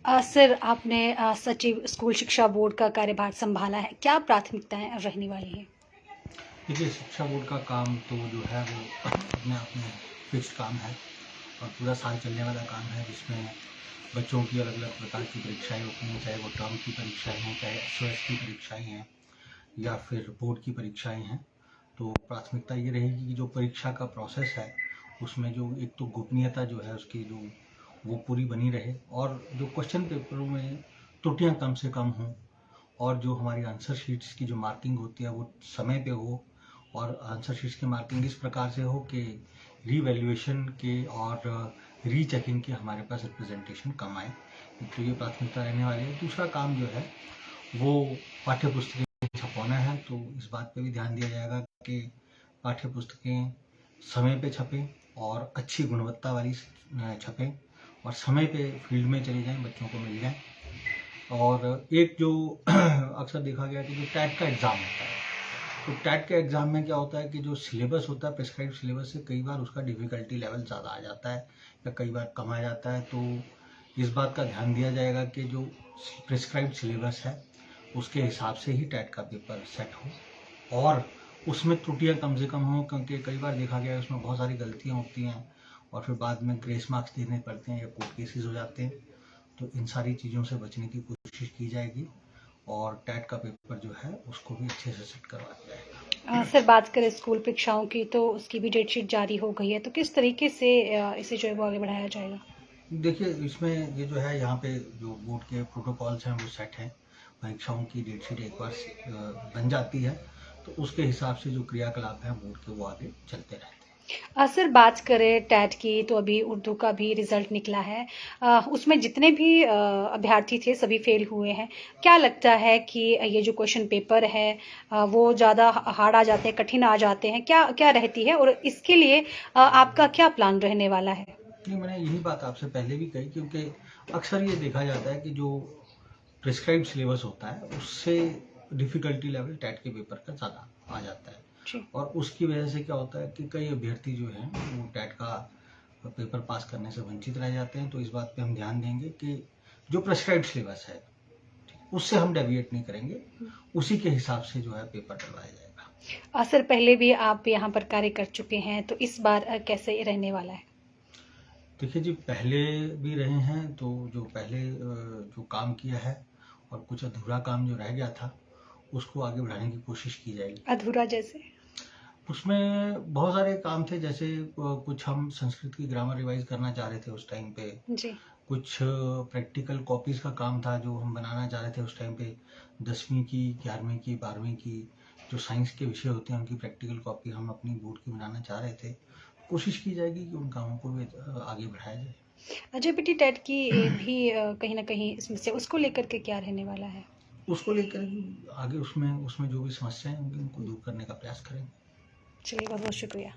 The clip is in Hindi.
सर, आपने सचिव स्कूल शिक्षा बोर्ड का कार्यभार संभाला है, क्या प्राथमिकताएं रहने वाली हैं? देखिए, शिक्षा बोर्ड का काम तो जो है वो अपने आप में फिक्स्ड काम है और पूरा साल चलने वाला काम है, जिसमें बच्चों की अलग अलग प्रकार की परीक्षाएं होती हैं, चाहे वो टर्म की परीक्षाएं हैं, चाहे एसओएस की परीक्षाएं हैं या फिर बोर्ड की परीक्षाएं हैं। तो प्राथमिकता ये रहेगी कि जो परीक्षा का प्रोसेस है उसमें जो एक तो गोपनीयता जो है उसकी जो वो पूरी बनी रहे और जो क्वेश्चन पेपरों में त्रुटियां कम से कम हों और जो हमारी आंसर शीट्स की जो मार्किंग होती है वो समय पे हो और आंसर शीट्स की मार्किंग इस प्रकार से हो कि रीवैल्यूएशन के और रीचेकिंग के हमारे पास रिप्रेजेंटेशन कम आए। तो ये प्राथमिकता रहने वाली है। दूसरा काम जो है वो पाठ्य पुस्तकें छपवाना है, तो इस बात पे भी ध्यान दिया जाएगा कि पाठ्य पुस्तकें समय पे छपें और अच्छी गुणवत्ता वाली छपें और समय पे फील्ड में चली जाएं, बच्चों को मिल जाएं। और एक जो अक्सर देखा गया कि जो टैट का एग्ज़ाम होता है, तो टैट के एग्ज़ाम में क्या होता है कि जो सिलेबस होता है प्रिस्क्राइब सिलेबस से कई बार उसका डिफ़िकल्टी लेवल ज़्यादा आ जाता है या कई बार कम आ जाता है। तो इस बात का ध्यान दिया जाएगा कि जो प्रिस्क्राइब सिलेबस है उसके हिसाब से ही टैट का पेपर सेट हो और उसमें त्रुटियां कम से कम हों, क्योंकि कई बार देखा गया है उसमें बहुत सारी गलतियां होती हैं और फिर बाद में ग्रेस मार्क्स देने पड़ते हैं या कोर्ट केसेस हो जाते हैं। तो इन सारी चीज़ों से बचने की कोशिश की जाएगी और टैट का पेपर जो है उसको भी अच्छे से सेट करवाया जाएगा। सर, बात करें स्कूल परीक्षाओं की तो उसकी भी डेट शीट जारी हो गई है, तो किस तरीके से इसे जो है वो आगे बढ़ाया जाएगा? देखिए, इसमें ये जो है यहाँ पे जो बोर्ड के प्रोटोकॉल्स हैं वो सेट हैं। परीक्षाओं की डेट शीट एक बार बन जाती है तो उसके हिसाब से जो क्रियाकलाप हैं बोर्ड के वो आगे चलते रहते हैं। सर, बात करें टैट की तो अभी उर्दू का भी रिजल्ट निकला है। उसमें जितने भी अभ्यर्थी थे सभी फेल हुए हैं। क्या लगता है कि ये जो क्वेश्चन पेपर है वो ज़्यादा हार्ड आ जाते हैं, कठिन आ जाते हैं, क्या क्या रहती है और इसके लिए आपका क्या प्लान रहने वाला है? नहीं, मैंने यही बात आपसे पहले भी कही, क्योंकि अक्सर ये देखा जाता है कि जो प्रिस्क्राइब्ड सिलेबस होता है उससे डिफ़िकल्टी लेवल टैट के पेपर का ज़्यादा आ जाता है जी। और उसकी वजह से क्या होता है कि कई अभ्यर्थी जो हैं वो टैट का पेपर पास करने से वंचित रह जाते हैं। तो इस बात पे हम ध्यान देंगे कि जो प्रिस्क्राइब्ड सिलेबस है उससे हम डेविएट नहीं करेंगे, उसी के हिसाब से जो है पेपर डलवाया जाएगा। सर, पहले भी आप यहाँ पर कार्य कर चुके हैं, तो इस बार कैसे रहने वाला है? देखिए जी, पहले भी रहे हैं तो जो पहले जो काम किया है और कुछ अधूरा काम जो रह गया था उसको आगे बढ़ाने की कोशिश की जाएगी। अधूरा जैसे? उसमें बहुत सारे काम थे, जैसे कुछ हम संस्कृत की ग्रामर रिवाइज करना चाह रहे थे उस टाइम पे, जी। कुछ प्रैक्टिकल कॉपीज का काम था जो हम बनाना चाह रहे थे उस टाइम पे। 10वीं की, 11वीं की, 12वीं की जो साइंस के विषय होते हैं उनकी प्रैक्टिकल कॉपी हम अपनी बोर्ड की बनाना चाह रहे थे। कोशिश की जाएगी कि उन कामों को भी आगे बढ़ाया जाए। जेपीटी टेट की भी कहीं न कहीं समस्या उसको लेकर के क्या रहने वाला है? उसको लेकर आगे उसमें उसमें जो भी समस्याएं होंगी उनको दूर करने का प्रयास करेंगे। चलिए, बहुत-बहुत शुक्रिया।